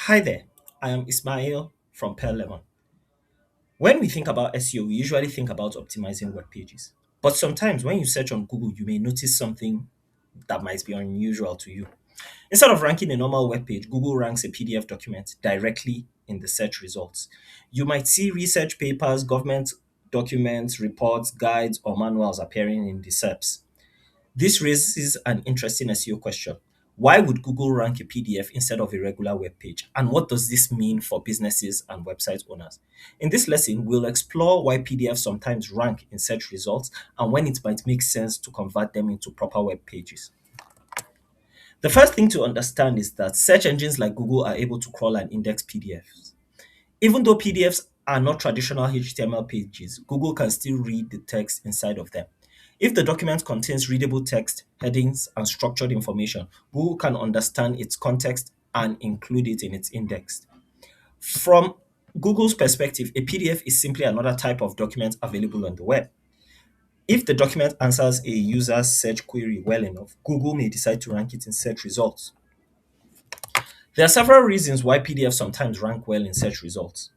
Hi there, I am Ismail from Pearl Lemon. When we think about SEO, we usually think about optimizing web pages. But sometimes when you search on Google, you may notice something that might be unusual to you. Instead of ranking a normal web page, Google ranks a PDF document directly in the search results. You might see research papers, government documents, reports, guides, or manuals appearing in the SERPs. This raises an interesting SEO question. Why would Google rank a PDF instead of a regular web page? And what does this mean for businesses and website owners? In this lesson, we'll explore why PDFs sometimes rank in search results and when it might make sense to convert them into proper web pages. The first thing to understand is that search engines like Google are able to crawl and index PDFs. Even though PDFs are not traditional HTML pages, Google can still read the text inside of them. If the document contains readable text, headings, and structured information, Google can understand its context and include it in its index. From Google's perspective, a PDF is simply another type of document available on the web. If the document answers a user's search query well enough, Google may decide to rank it in search results. There are several reasons why PDFs sometimes rank well in search results.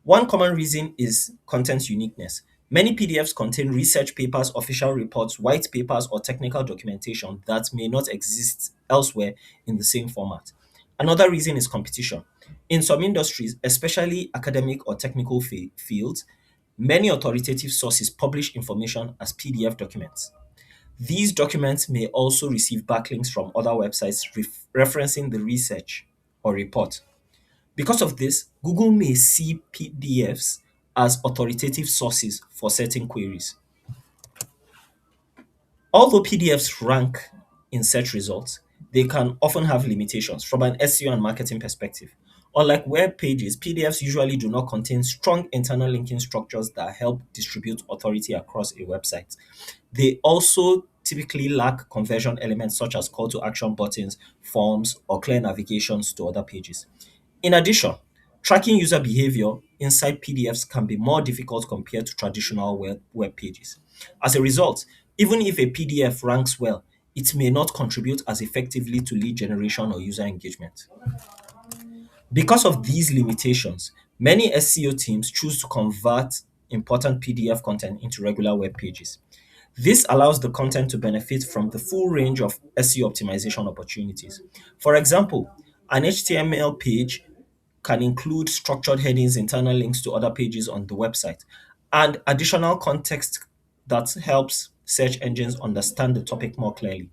One common reason is content uniqueness. Many PDFs contain research papers, official reports, white papers, or technical documentation that may not exist elsewhere in the same format. Another reason is competition. In some industries, especially academic or technical fields, many authoritative sources publish information as PDF documents. These documents may also receive backlinks from other websites referencing the research or report. Because of this, Google may see PDFs as authoritative sources for certain queries. Although PDFs rank in search results, they can often have limitations from an SEO and marketing perspective. Unlike web pages, PDFs usually do not contain strong internal linking structures that help distribute authority across a website. They also typically lack conversion elements such as call to action buttons, forms, or clear navigations to other pages. In addition, tracking user behavior inside PDFs can be more difficult compared to traditional web pages. As a result, even if a PDF ranks well, it may not contribute as effectively to lead generation or user engagement. Because of these limitations, many SEO teams choose to convert important PDF content into regular web pages. This allows the content to benefit from the full range of SEO optimization opportunities. For example, an HTML page can include structured headings, internal links to other pages on the website, and additional context that helps search engines understand the topic more clearly.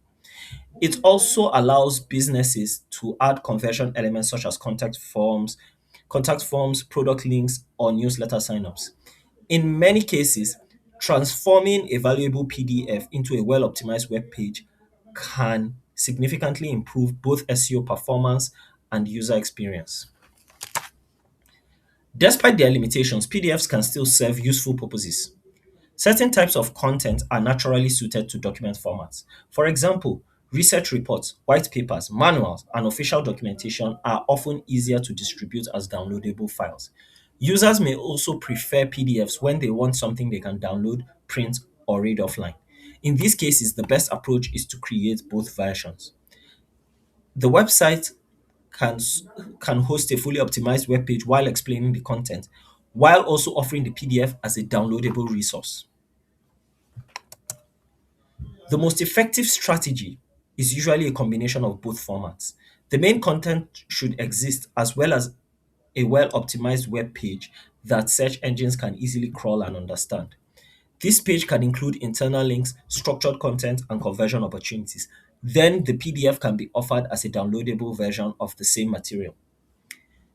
It also allows businesses to add conversion elements such as contact forms, product links, or newsletter signups. In many cases, transforming a valuable PDF into a well optimized web page can significantly improve both SEO performance and user experience. Despite their limitations, PDFs can still serve useful purposes. Certain types of content are naturally suited to document formats. For example, research reports, white papers, manuals, and official documentation are often easier to distribute as downloadable files. Users may also prefer PDFs when they want something they can download, print, or read offline. In these cases, the best approach is to create both versions. The website can, s- can host a fully optimized web page while explaining the content, while also offering the PDF as a downloadable resource. The most effective strategy is usually a combination of both formats. The main content should exist as well as a well optimized web page that search engines can easily crawl and understand. This page can include internal links, structured content, and conversion opportunities. Then the PDF can be offered as a downloadable version of the same material.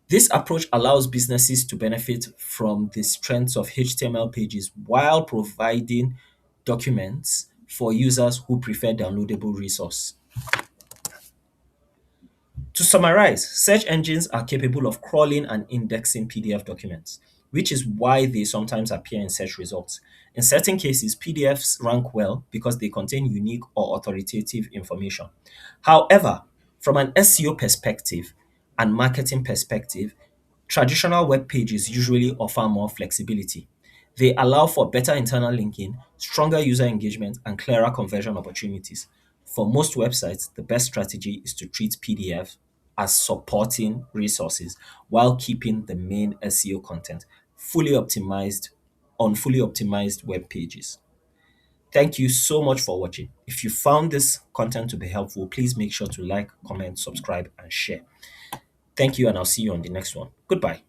This approach allows businesses to benefit from the strengths of HTML pages while providing documents for users who prefer downloadable resource. To summarize, search engines are capable of crawling and indexing PDF documents, which is why they sometimes appear in search results. In certain cases, PDFs rank well because they contain unique or authoritative information. However, from an SEO perspective and marketing perspective, traditional web pages usually offer more flexibility. They allow for better internal linking, stronger user engagement, and clearer conversion opportunities. For most websites, the best strategy is to treat PDF as supporting resources while keeping the main SEO content fully optimized on fully optimized web pages. Thank you so much for watching. If you found this content to be helpful, please make sure to like, comment, subscribe, and share. Thank you, and I'll see you on the next one. Goodbye.